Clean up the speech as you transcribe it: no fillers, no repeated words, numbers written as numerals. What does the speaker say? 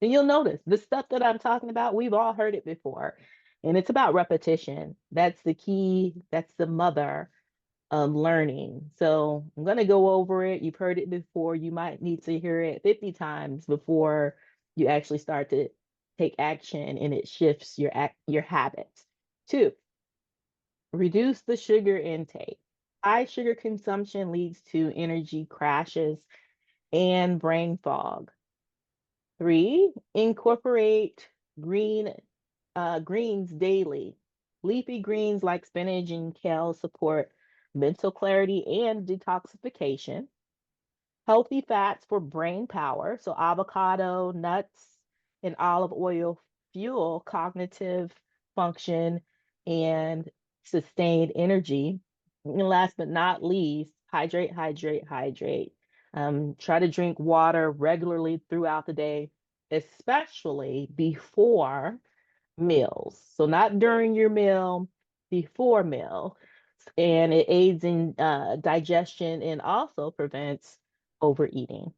And you'll notice the stuff that I'm talking about, we've all heard it before. And it's about repetition. That's the key, that's the mother of learning. So I'm going to go over it. You've heard it before. You might need to hear it 50 times before you actually start to take action and it shifts your habits. Two, reduce the sugar intake. High sugar consumption leads to energy crashes and brain fog. Three, incorporate green greens daily. Leafy greens like spinach and kale support mental clarity and detoxification. Healthy fats for brain power. So avocado, nuts, and olive oil fuel cognitive function and sustained energy. And last but not least, hydrate, hydrate, hydrate. Try to drink water regularly throughout the day, especially before meals. So not during your meal, before meal. And it aids in digestion and also prevents overeating.